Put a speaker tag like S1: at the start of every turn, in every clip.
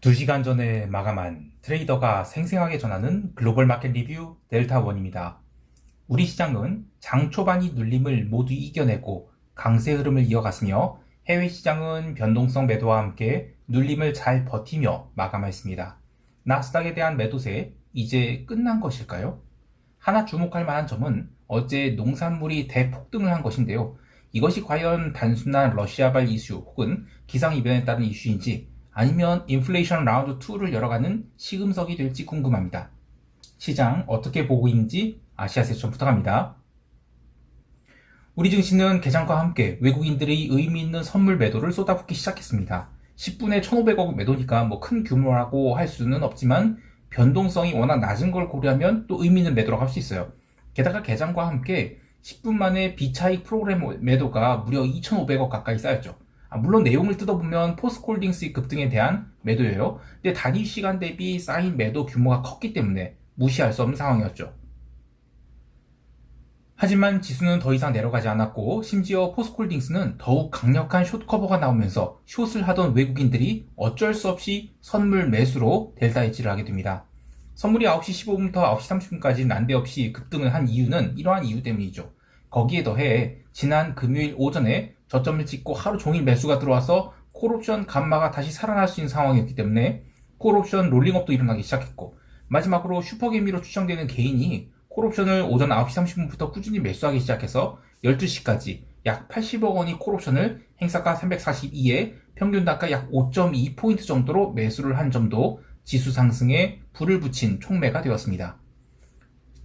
S1: 2시간 전에 마감한 트레이더가 생생하게 전하는 글로벌 마켓 리뷰 델타원입니다. 우리 시장은 장 초반이 눌림을 모두 이겨내고 강세 흐름을 이어갔으며 해외 시장은 변동성 매도와 함께 눌림을 잘 버티며 마감했습니다. 나스닥에 대한 매도세 이제 끝난 것일까요? 하나 주목할 만한 점은 어제 농산물이 대폭등을 한 것인데요. 이것이 과연 단순한 러시아발 이슈 혹은 기상이변에 따른 이슈인지 아니면 인플레이션 라운드 2를 열어가는 시금석이 될지 궁금합니다. 시장 어떻게 보고 있는지 아시아 세션 부탁합니다. 우리 증시는 개장과 함께 외국인들이 의미 있는 선물 매도를 쏟아붓기 시작했습니다. 10분에 1,500억 매도니까 큰 규모라고 할 수는 없지만 변동성이 워낙 낮은 걸 고려하면 또 의미 있는 매도라고 할 수 있어요. 게다가 개장과 함께 10분 만에 비차익 프로그램 매도가 무려 2,500억 가까이 쌓였죠. 물론 내용을 뜯어보면 포스코홀딩스의 급등에 대한 매도예요. 근데 단위 시간 대비 쌓인 매도 규모가 컸기 때문에 무시할 수 없는 상황이었죠. 하지만 지수는 더 이상 내려가지 않았고 심지어 포스코홀딩스는 더욱 강력한 숏 커버가 나오면서 숏을 하던 외국인들이 어쩔 수 없이 선물 매수로 델타 엣지를 하게 됩니다. 선물이 9시 15분부터 9시 30분까지 난데없이 급등을 한 이유는 이러한 이유 때문이죠. 거기에 더해 지난 금요일 오전에 저점을 찍고 하루 종일 매수가 들어와서 콜옵션 감마가 다시 살아날 수 있는 상황이었기 때문에 콜옵션 롤링업도 일어나기 시작했고, 마지막으로 슈퍼개미로 추정되는 개인이 콜옵션을 오전 9시 30분부터 꾸준히 매수하기 시작해서 12시까지 약 80억 원이 콜옵션을 행사가 342에 평균 단가 약 5.2포인트 정도로 매수를 한 점도 지수 상승에 불을 붙인 촉매가 되었습니다.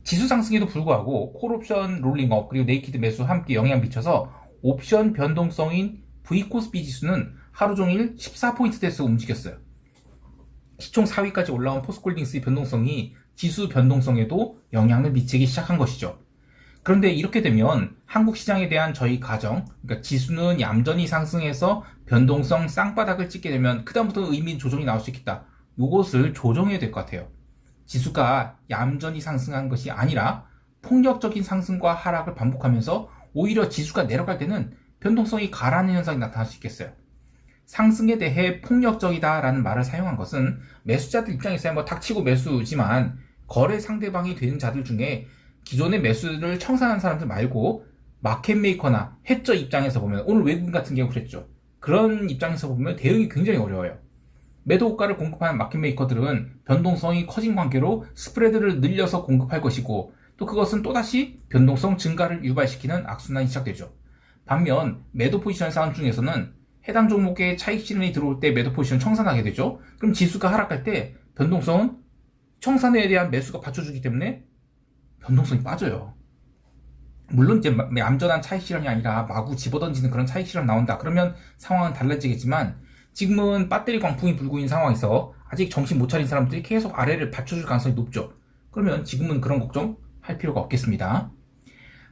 S1: 지수 상승에도 불구하고 콜옵션 롤링업 그리고 네이키드 매수 함께 영향 미쳐서 옵션 변동성인 V코스피 지수는 하루 종일 14포인트대에서 움직였어요. 시총 4위까지 올라온 포스코홀딩스의 변동성이 지수 변동성에도 영향을 미치기 시작한 것이죠. 그런데 이렇게 되면 한국 시장에 대한 저희 가정, 그러니까 지수는 얌전히 상승해서 변동성 쌍바닥을 찍게 되면 그다음부터 의미 있는 조정이 나올 수 있겠다. 이것을 조정해야 될 것 같아요. 지수가 얌전히 상승한 것이 아니라 폭력적인 상승과 하락을 반복하면서 오히려 지수가 내려갈 때는 변동성이 가라앉는 현상이 나타날 수 있겠어요. 상승에 대해 폭력적이다라는 말을 사용한 것은 매수자들 입장에서야 닥치고 매수지만 거래 상대방이 되는 자들 중에 기존의 매수를 청산한 사람들 말고 마켓메이커나 해저 입장에서 보면, 오늘 외국인 같은 경우 그랬죠. 그런 입장에서 보면 대응이 굉장히 어려워요. 매도 호가를 공급하는 마켓메이커들은 변동성이 커진 관계로 스프레드를 늘려서 공급할 것이고, 또 그것은 또다시 변동성 증가를 유발시키는 악순환이 시작되죠. 반면 매도 포지션 사원 중에서는 해당 종목에 차익 실현이 들어올 때 매도 포지션을 청산하게 되죠. 그럼 지수가 하락할 때 변동성은 청산에 대한 매수가 받쳐주기 때문에 변동성이 빠져요. 물론 이제 얌전한 차익 실현이 아니라 마구 집어던지는 그런 차익 실현 나온다 그러면 상황은 달라지겠지만, 지금은 배터리 광풍이 불고 있는 상황에서 아직 정신 못 차린 사람들이 계속 아래를 받쳐줄 가능성이 높죠. 그러면 지금은 그런 걱정 할 필요가 없겠습니다.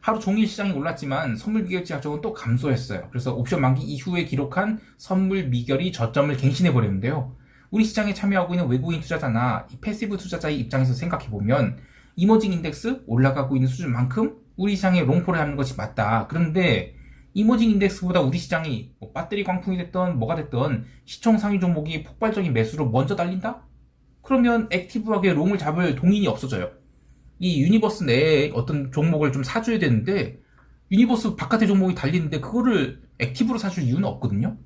S1: 하루 종일 시장이 올랐지만 선물 미결 지하적은 또 감소했어요. 그래서 옵션 만기 이후에 기록한 선물 미결이 저점을 갱신해 버렸는데요. 우리 시장에 참여하고 있는 외국인 투자자나 패시브 투자자의 입장에서 생각해보면 이머징 인덱스 올라가고 있는 수준만큼 우리 시장에 롱폴을 하는 것이 맞다. 그런데 이머징 인덱스보다 우리 시장이 배터리 광풍이 됐던 뭐가 됐던 시총 상위 종목이 폭발적인 매수로 먼저 달린다? 그러면 액티브하게 롱을 잡을 동인이 없어져요. 이 유니버스 내에 어떤 종목을 좀 사줘야 되는데 유니버스 바깥의 종목이 달리는데 그거를 액티브로 사줄 이유는 없거든요.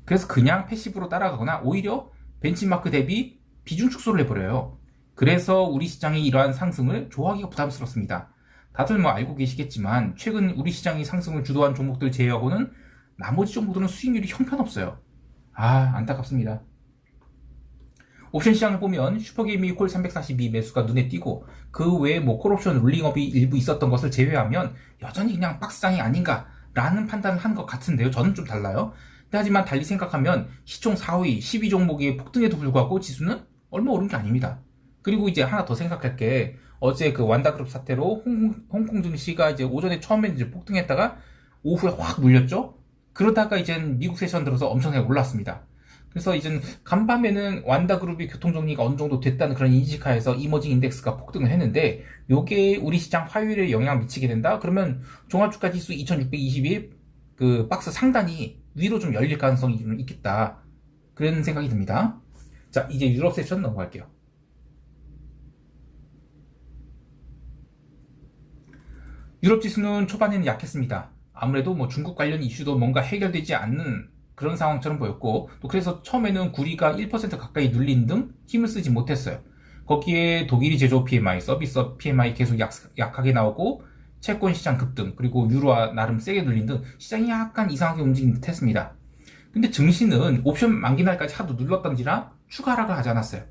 S1: 그래서 그냥 패시브로 따라가거나 오히려 벤치마크 대비 비중 축소를 해버려요. 그래서 우리 시장이 이러한 상승을 좋아하기가 부담스럽습니다. 다들 알고 계시겠지만 최근 우리 시장이 상승을 주도한 종목들 제외하고는 나머지 종목들은 수익률이 형편없어요. 안타깝습니다. 옵션 시장을 보면 슈퍼게이미 콜 342 매수가 눈에 띄고, 그 외에 콜옵션 롤링업이 일부 있었던 것을 제외하면 여전히 그냥 박스장이 아닌가 라는 판단을 한 것 같은데요. 저는 좀 달라요. 하지만 달리 생각하면 시총 4위 12 종목이 폭등에도 불구하고 지수는 얼마 오른 게 아닙니다. 그리고 이제 하나 더 생각할 게, 어제 그 완다그룹 사태로 홍콩 증시가 이제 오전에 처음에 이제 폭등했다가 오후에 확 눌렸죠. 그러다가 이제 미국 세션 들어서 엄청나게 올랐습니다. 그래서 이제 간밤에는 완다그룹이 교통정리가 어느 정도 됐다는 그런 인식하에서 이머징 인덱스가 폭등을 했는데, 요게 우리 시장 화요일에 영향 미치게 된다? 그러면 종합주가 지수 2621 그 박스 상단이 위로 좀 열릴 가능성이 좀 있겠다, 그런 생각이 듭니다. 자, 이제 유럽 세션 넘어갈게요. 유럽 지수는 초반에는 약했습니다. 아무래도 뭐 중국 관련 이슈도 뭔가 해결되지 않는 그런 상황처럼 보였고, 또 그래서 처음에는 구리가 1% 가까이 눌린 등 힘을 쓰지 못했어요. 거기에 독일이 제조업 PMI, 서비스 PMI 계속 약하게 나오고, 채권 시장 급등, 그리고 유로화 나름 세게 눌린 등 시장이 약간 이상하게 움직인 듯 했습니다. 근데 증시는 옵션 만기 날까지 하도 눌렀던지라 추가 하락을 하지 않았어요.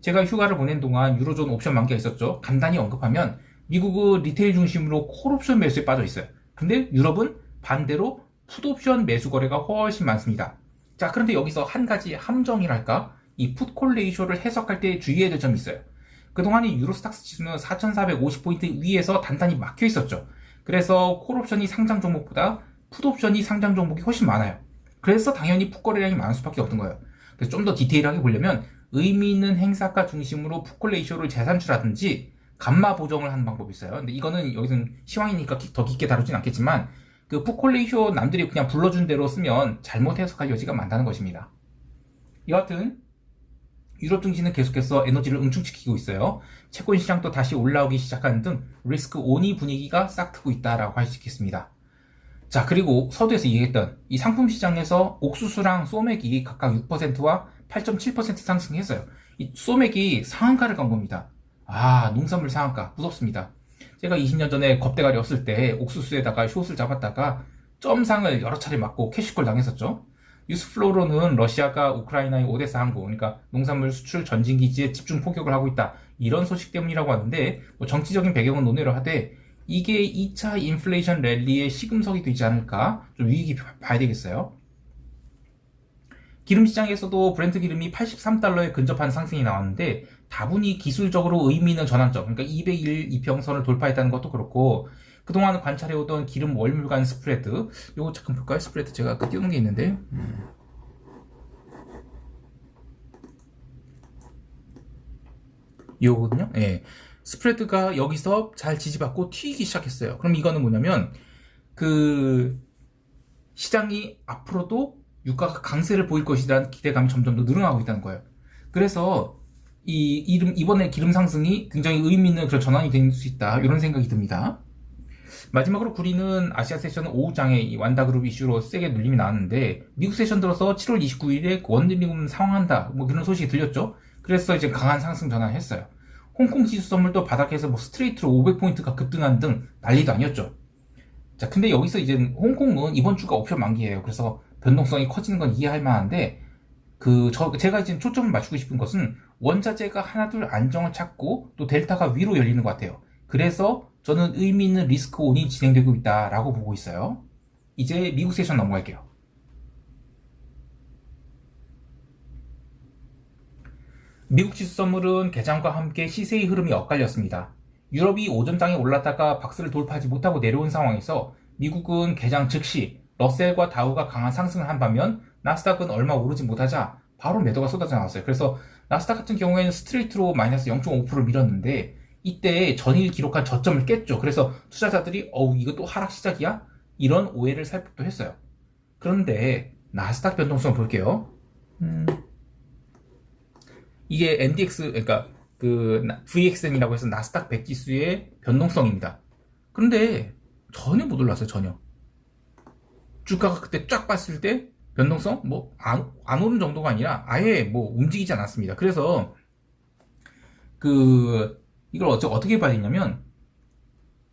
S1: 제가 휴가를 보낸 동안 유로존 옵션 만기가 있었죠. 간단히 언급하면 미국은 리테일 중심으로 콜옵션 매수에 빠져 있어요. 근데 유럽은 반대로 풋옵션 매수 거래가 훨씬 많습니다. 자, 그런데 여기서 한 가지 함정이랄까? 이 풋콜 레이쇼를 해석할 때 주의해야 될 점이 있어요. 그동안 이 유로스탁스 지수는 4,450포인트 위에서 단단히 막혀 있었죠. 그래서 콜옵션이 상장 종목보다 풋옵션이 상장 종목이 훨씬 많아요. 그래서 당연히 풋거래량이 많을 수밖에 없던 거예요. 그래서 좀 더 디테일하게 보려면 의미 있는 행사가 중심으로 풋콜 레이쇼를 재산출하든지 감마 보정을 하는 방법이 있어요. 근데 이거는 여기서는 시황이니까 더 깊게 다루진 않겠지만, 그 풋콜 레이쇼 남들이 그냥 불러준 대로 쓰면 잘못 해석할 여지가 많다는 것입니다. 여하튼 유럽 증시는 계속해서 에너지를 응축시키고 있어요. 채권 시장도 다시 올라오기 시작하는 등 리스크 온이 분위기가 싹트고 있다라고 할 수 있겠습니다. 자, 그리고 서두에서 얘기했던 이 상품 시장에서 옥수수랑 소맥이 각각 6%와 8.7% 상승했어요. 이 소맥이 상한가를 간 겁니다. 아, 농산물 상한가 무섭습니다. 제가 20년 전에 겁대가리 없을 때 옥수수에다가 숏을 잡았다가 점상을 여러 차례 맞고 캐시콜 당했었죠. 뉴스플로우로는 러시아가 우크라이나의 오데사 항구, 그러니까 농산물 수출 전진기지에 집중 포격을 하고 있다, 이런 소식 때문이라고 하는데, 뭐 정치적인 배경은 논외로 하되 이게 2차 인플레이션 랠리의 시금석이 되지 않을까 좀 유익히 봐야 되겠어요. 기름 시장에서도 브렌트 기름이 83달러에 근접한 상승이 나왔는데 다분히 기술적으로 의미 있는 전환점, 그러니까 200일 이평선을 돌파했다는 것도 그렇고, 그동안 관찰해오던 기름 월물간 스프레드, 요거 잠깐 볼까요? 스프레드 제가 아까 띄우는 게 있는데, 요거거든요. 예. 스프레드가 여기서 잘 지지받고 튀기 시작했어요. 그럼 이거는 뭐냐면, 그 시장이 앞으로도 유가가 강세를 보일 것이라는 기대감이 점점 더 늘어나고 있다는 거예요. 그래서 이번에 기름 상승이 굉장히 의미 있는 그런 전환이 될 수 있다, 이런 생각이 듭니다. 마지막으로 구리는 아시아 세션은 오후장에 이 완다그룹 이슈로 세게 눌림이 나왔는데, 미국 세션 들어서 7월 29일에 원드리금 상황한다, 뭐 그런 소식이 들렸죠. 그래서 이제 강한 상승 전환을 했어요. 홍콩 지수 선물도 바닥에서 뭐 스트레이트로 500포인트가 급등한 등 난리도 아니었죠. 자, 근데 여기서 이제 홍콩은 이번 주가 옵션 만기예요. 그래서 변동성이 커지는 건 이해할 만한데, 제가 이제 초점을 맞추고 싶은 것은 원자재가 하나둘 안정을 찾고 또 델타가 위로 열리는 것 같아요. 그래서 저는 의미 있는 리스크 온이 진행되고 있다라고 보고 있어요. 이제 미국 세션 넘어갈게요. 미국 지수 선물은 개장과 함께 시세의 흐름이 엇갈렸습니다. 유럽이 오전장에 올랐다가 박스를 돌파하지 못하고 내려온 상황에서 미국은 개장 즉시 러셀과 다우가 강한 상승을 한 반면 나스닥은 얼마 오르지 못하자 바로 매도가 쏟아져 나왔어요. 그래서 나스닥 같은 경우에는 스트레이트로 마이너스 0.5%를 밀었는데 이때 전일 기록한 저점을 깼죠. 그래서 투자자들이 이거 또 하락 시작이야? 이런 오해를 살 법도 했어요. 그런데 나스닥 변동성 볼게요. 이게 NDX, 그러니까 그 VXN이라고 해서 나스닥 100 지수의 변동성입니다. 그런데 전혀 못 올랐어요. 전혀. 주가가 그때 쫙 봤을 때 변동성 뭐 안 오른 정도가 아니라 아예 뭐 움직이지 않았습니다. 그래서 이걸 어떻게 봐야 되냐면,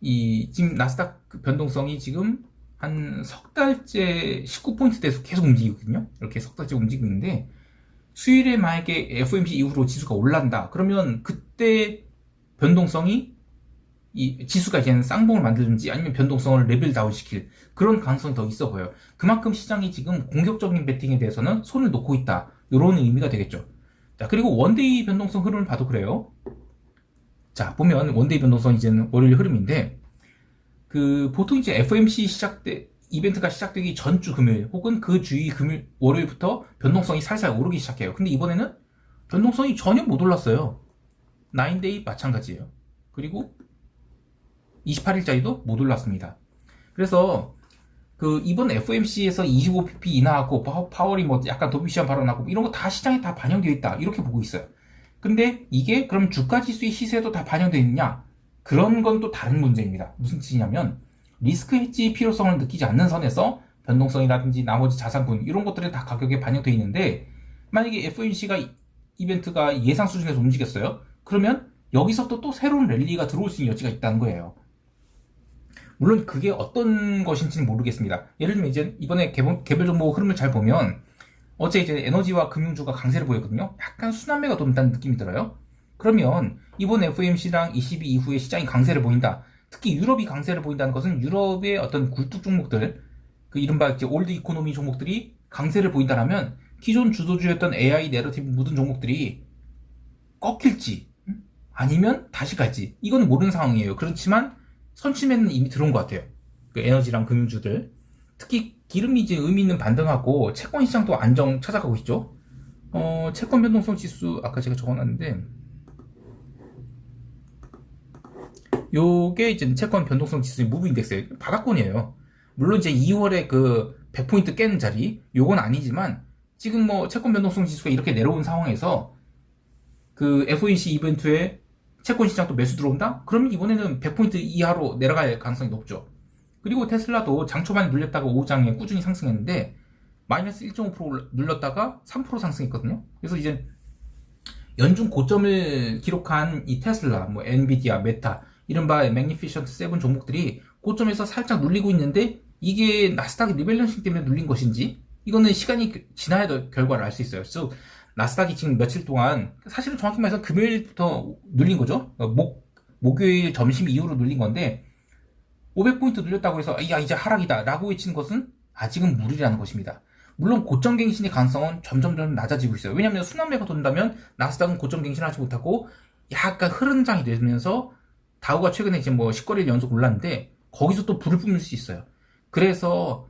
S1: 지금 나스닥 변동성이 지금 한 석 달째 19포인트 대에서 계속 움직이거든요. 이렇게 석 달째 움직이고 있는데, 수요일에 만약에 FOMC 이후로 지수가 올란다 그러면 그때 변동성이 이 지수가 이제는 쌍봉을 만들든지 아니면 변동성을 레벨 다운 시킬 그런 가능성이 더 있어 보여요. 그만큼 시장이 지금 공격적인 베팅에 대해서는 손을 놓고 있다, 이런 의미가 되겠죠. 자, 그리고 원데이 변동성 흐름을 봐도 그래요. 자, 보면 원데이 변동성 이제는 월요일 흐름인데, 보통 이제 FOMC 이벤트가 시작되기 전주 금요일 혹은 그 주위 월요일부터 변동성이 살살 오르기 시작해요. 근데 이번에는 변동성이 전혀 못 올랐어요. 9데이 마찬가지예요. 그리고 28일짜리도 못 올랐습니다. 그래서 이번 FOMC에서 25pp 인하하고 파월이 뭐 약간 도피시한 발언하고 이런 거 다 시장에 다 반영되어 있다. 이렇게 보고 있어요. 근데 이게 그럼 주가 지수의 시세도 다 반영되어 있느냐? 그런 건 또 다른 문제입니다. 무슨 뜻이냐면 리스크 헤지 필요성을 느끼지 않는 선에서 변동성이라든지 나머지 자산군 이런 것들이 다 가격에 반영되어 있는데 만약에 FOMC가 이벤트가 예상 수준에서 움직였어요. 그러면 여기서 또 새로운 랠리가 들어올 수 있는 여지가 있다는 거예요. 물론 그게 어떤 것인지는 모르겠습니다. 예를 들면 이제 이번에 개별 종목 흐름을 잘 보면 어제 이제 에너지와 금융주가 강세를 보였거든요. 약간 순환매가 돈다는 느낌이 들어요. 그러면 이번 FOMC랑 ECB 이후에 시장이 강세를 보인다. 특히 유럽이 강세를 보인다는 것은 유럽의 어떤 굴뚝 종목들, 이른바 이제 올드 이코노미 종목들이 강세를 보인다라면 기존 주도주였던 AI 내러티브 묻은 종목들이 꺾일지 아니면 다시 갈지 이거는 모르는 상황이에요. 그렇지만 선취매는 이미 들어온 것 같아요. 에너지랑 금융주들. 특히 기름이 이제 의미 있는 반등하고 채권 시장도 안정 찾아가고 있죠. 채권 변동성 지수 아까 제가 적어놨는데 요게 이제 채권 변동성 지수의 무브 인덱스의 바닥권이에요. 물론 이제 2월에 100포인트 깨는 자리 요건 아니지만 지금 뭐 채권 변동성 지수가 이렇게 내려온 상황에서 FOMC 이벤트에 채권 시장 또 매수 들어온다? 그러면 이번에는 100포인트 이하로 내려갈 가능성이 높죠. 그리고 테슬라도 장 초반에 눌렸다가 오후장에 꾸준히 상승했는데 마이너스 1.5% 눌렸다가 3% 상승했거든요. 그래서 이제 연중 고점을 기록한 이 테슬라, 뭐 엔비디아, 메타, 이른바 매니피션트 7 종목들이 고점에서 살짝 눌리고 있는데 이게 나스닥 리밸런싱 때문에 눌린 것인지 이거는 시간이 지나야 결과를 알 수 있어요. 그래서 나스닥이 지금 며칠 동안 사실은 정확히 말해서 금요일부터 눌린 거죠. 목요일 점심 이후로 눌린 건데 500포인트 눌렸다고 해서 야 이제 하락이다 라고 외치는 것은 아직은 무리라는 것입니다. 물론 고점 갱신의 가능성은 점점 낮아지고 있어요. 왜냐하면 순환매가 돈다면 나스닥은 고점 갱신하지 못하고 약간 흐름장이 되면서 다우가 최근에 이제 뭐 10거래일 연속 올랐는데 거기서 또 불을 뿜을 수 있어요. 그래서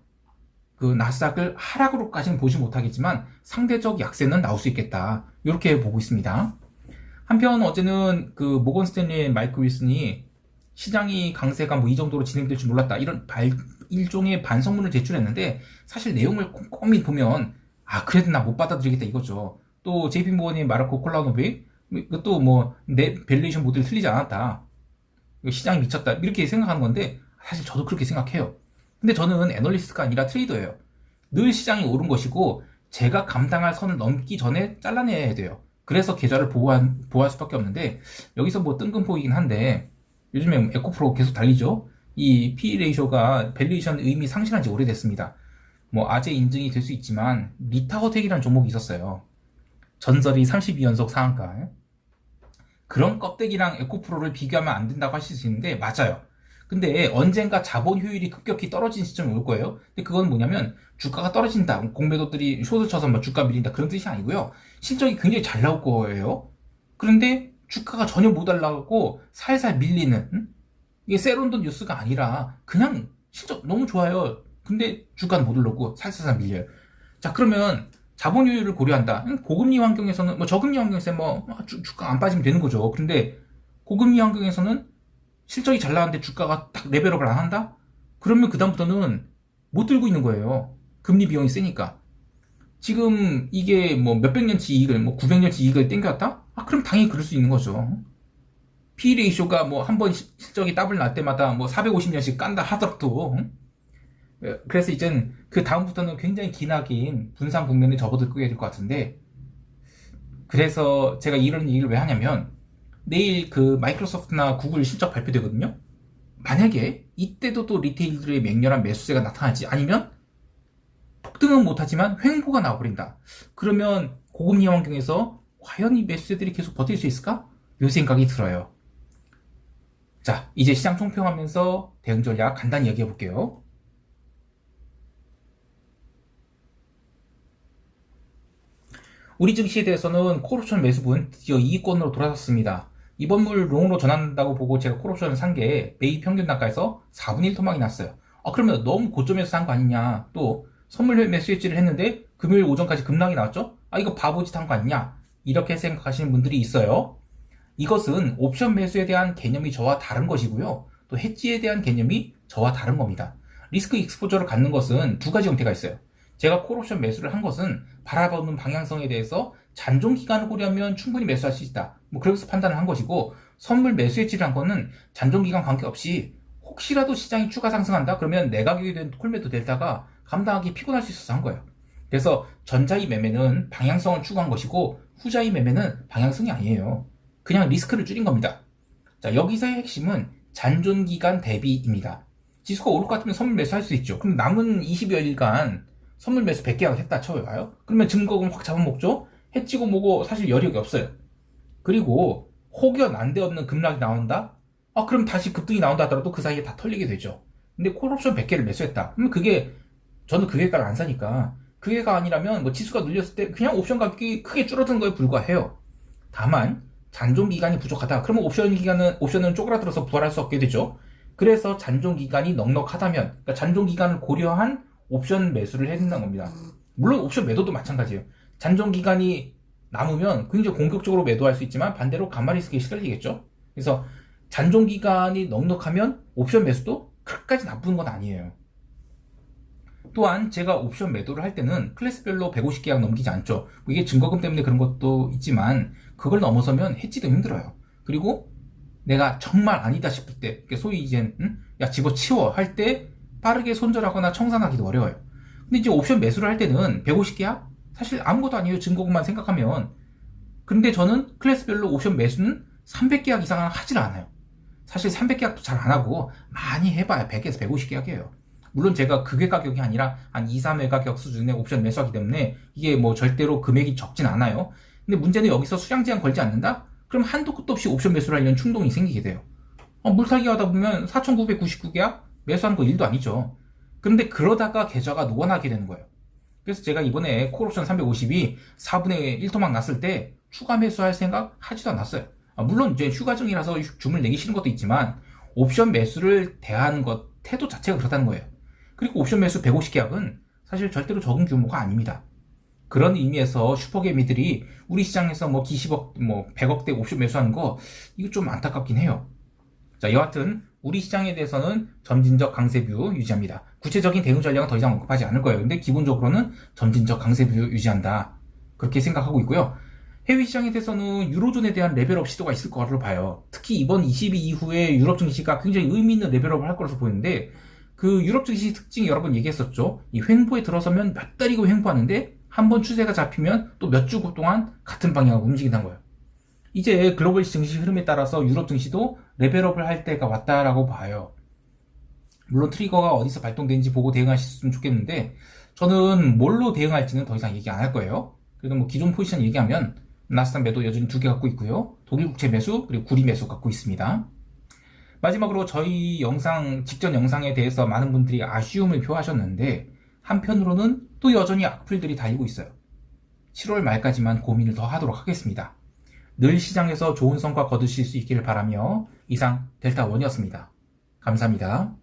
S1: 나스닥을 하락으로까지는 보지 못하겠지만 상대적 약세는 나올 수 있겠다. 이렇게 보고 있습니다. 한편 어제는 모건 스탠리의 마이크 윌슨이 시장이 강세가 뭐 이 정도로 진행될 줄 몰랐다. 이런 일종의 반성문을 제출했는데 사실 내용을 꼼꼼히 보면 그래도 나 못 받아들이겠다 이거죠. 또 JP 모건의 마르코 콜라노비 이것도 뭐 내 밸류에이션 모델이 틀리지 않았다. 시장이 미쳤다. 이렇게 생각하는 건데 사실 저도 그렇게 생각해요. 근데 저는 애널리스트가 아니라 트레이더예요. 늘 시장이 오른 것이고 제가 감당할 선을 넘기 전에 잘라내야 돼요. 그래서 계좌를 보호할 수밖에 없는데 여기서 뭐 뜬금포이긴 한데 요즘에 에코프로 계속 달리죠. 이 PE 레이쇼가 밸류에이션 의미 상실한 지 오래됐습니다. 뭐 아재 인증이 될 수 있지만 리타어텍이라는 종목이 있었어요. 전설이 32연속 상한가. 그런 껍데기랑 에코프로를 비교하면 안 된다고 하실 수 있는데 맞아요. 근데 언젠가 자본 효율이 급격히 떨어진 시점이 올 거예요. 근데 그건 뭐냐면 주가가 떨어진다, 공매도들이 숏을 쳐서 뭐 주가 밀린다 그런 뜻이 아니고요. 실적이 굉장히 잘 나올 거예요. 그런데 주가가 전혀 못 올라가고 살살 밀리는 이게 세론돈 뉴스가 아니라 그냥 실적 너무 좋아요. 근데 주가는 못 올라오고 살살 밀려요. 자 그러면 자본 효율을 고려한다. 고금리 환경에서는 뭐 저금리 환경에서는 뭐 주가 안 빠지면 되는 거죠. 그런데 고금리 환경에서는 실적이 잘 나왔는데 주가가 딱 레벨업을 안 한다? 그러면 그다음부터는 못 들고 있는 거예요. 금리 비용이 세니까. 지금 이게 뭐 몇백 년치 이익을, 뭐 900년치 이익을 땡겨왔다? 그럼 당연히 그럴 수 있는 거죠. P 레이쇼가 뭐 한 번 실적이 더블 날 때마다 뭐 450년씩 깐다 하더라도. 그래서 이젠 그 다음부터는 굉장히 기나긴 분산 국면에 접어들게 될 것 같은데, 그래서 제가 이런 얘기를 왜 하냐면 내일 마이크로소프트나 구글 실적 발표되거든요. 만약에 이때도 또 리테일들의 맹렬한 매수세가 나타나지 아니면 폭등은 못하지만 횡보가 나와버린다. 그러면 고금리 환경에서 과연 이 매수세들이 계속 버틸 수 있을까? 이 생각이 들어요. 자, 이제 시장 총평하면서 대응 전략 간단히 얘기해 볼게요. 우리 증시에 대해서는 콜옵션 매수분 드디어 이익권으로 돌아섰습니다. 이번 물 롱으로 전환한다고 보고 제가 콜옵션을 산 게 매입 평균 단가에서 4분의 1 토막이 났어요. 그러면 너무 고점에서 산 거 아니냐. 또 선물 매수 해지를 했는데 금요일 오전까지 급락이 나왔죠. 이거 바보짓 한 거 아니냐. 이렇게 생각하시는 분들이 있어요. 이것은 옵션 매수에 대한 개념이 저와 다른 것이고요. 또 해지에 대한 개념이 저와 다른 겁니다. 리스크 익스포저를 갖는 것은 두 가지 형태가 있어요. 제가 콜옵션 매수를 한 것은 바라보는 방향성에 대해서 잔존 기간을 고려하면 충분히 매수할 수 있다. 뭐 그래서 판단을 한 것이고, 선물 매수 해지를 한 거는 잔존 기간 관계없이 혹시라도 시장이 추가 상승한다? 그러면 내 가격이 된 콜매도 델타가 감당하기 피곤할 수 있어서 한 거예요. 그래서 전자의 매매는 방향성을 추구한 것이고, 후자의 매매는 방향성이 아니에요. 그냥 리스크를 줄인 겁니다. 자, 여기서의 핵심은 잔존 기간 대비입니다. 지수가 오를 것 같으면 선물 매수할 수 있죠. 그럼 남은 20여일간 선물 매수 100계약을 했다 쳐봐요. 그러면 증거금 확 잡아먹죠? 해치고 뭐고 사실 여력이 없어요. 그리고 혹여 난데없는 급락이 나온다? 그럼 다시 급등이 나온다 하더라도 그 사이에 다 털리게 되죠. 근데 콜옵션 100개를 매수했다. 그러면 저는 그 계획가를 안 사니까, 그 계획가 아니라면 뭐 지수가 눌렸을 때 그냥 옵션 가격이 크게 줄어든 거에 불과해요. 다만 잔존 기간이 부족하다. 그러면 옵션은 쪼그라들어서 부활할 수 없게 되죠. 그래서 잔존 기간이 넉넉하다면, 그러니까 잔존 기간을 고려한 옵션 매수를 해야 된다는 겁니다. 물론 옵션 매도도 마찬가지예요. 잔존 기간이 남으면 굉장히 공격적으로 매도할 수 있지만 반대로 간마 리스크에 시달리겠죠. 그래서 잔존 기간이 넉넉하면 옵션 매수도 그렇게까지 나쁜 건 아니에요. 또한 제가 옵션 매도를 할 때는 클래스별로 150계약 넘기지 않죠. 이게 증거금 때문에 그런 것도 있지만 그걸 넘어서면 해지도 힘들어요. 그리고 내가 정말 아니다 싶을 때, 소위 이제 야 집어치워 할 때 빠르게 손절하거나 청산하기도 어려워요. 근데 이제 옵션 매수를 할 때는 150계약? 사실 아무것도 아니에요. 증거금만 생각하면. 근데 저는 클래스별로 옵션 매수는 300계약 이상은 하질 않아요. 사실 300계약도 잘 안 하고 많이 해봐야 100에서 150계약이에요. 물론 제가 그게 가격이 아니라 한 2, 3회 가격 수준의 옵션 매수하기 때문에 이게 뭐 절대로 금액이 적진 않아요. 근데 문제는 여기서 수량 제한 걸지 않는다? 그럼 한도 끝도 없이 옵션 매수를 하려는 충동이 생기게 돼요. 물타기 하다 보면 4,999계약 매수하는 거 일도 아니죠. 그런데 그러다가 계좌가 녹아나게 되는 거예요. 그래서 제가 이번에 콜옵션 350이 4분의 1토막 났을 때 추가 매수할 생각 하지도 않았어요. 물론 이제 휴가증이라서 줌을 내기 싫은 것도 있지만 옵션 매수를 대하는 것 태도 자체가 그렇다는 거예요. 그리고 옵션 매수 150계약은 사실 절대로 적은 규모가 아닙니다. 그런 의미에서 슈퍼개미들이 우리 시장에서 뭐 기십억, 뭐 100억대 옵션 매수하는 거 이거 좀 안타깝긴 해요. 자, 여하튼 우리 시장에 대해서는 점진적 강세뷰 유지합니다. 구체적인 대응 전략은 더 이상 언급하지 않을 거예요. 근데 기본적으로는 점진적 강세뷰 유지한다. 그렇게 생각하고 있고요. 해외 시장에 대해서는 유로존에 대한 레벨업 시도가 있을 거라고 봐요. 특히 이번 22 이후에 유럽 증시가 굉장히 의미 있는 레벨업을 할 거라서 보이는데, 그 유럽 증시 특징이 여러 번 얘기했었죠. 이 횡보에 들어서면 몇 달이고 횡보하는데 한번 추세가 잡히면 또 몇 주 동안 같은 방향으로 움직인다는 거예요. 이제 글로벌 증시 흐름에 따라서 유럽 증시도 레벨업을 할 때가 왔다라고 봐요. 물론 트리거가 어디서 발동되는지 보고 대응하셨으면 좋겠는데, 저는 뭘로 대응할지는 더 이상 얘기 안 할 거예요. 그래도 뭐 기존 포지션 얘기하면 나스닥 매도 여전히 2개 갖고 있고요. 독일 국채 매수, 그리고 구리 매수 갖고 있습니다. 마지막으로 저희 직전 영상에 대해서 많은 분들이 아쉬움을 표하셨는데, 한편으로는 또 여전히 악플들이 달리고 있어요. 7월 말까지만 고민을 더 하도록 하겠습니다. 늘 시장에서 좋은 성과 거두실 수 있기를 바라며 이상 델타원이었습니다. 감사합니다.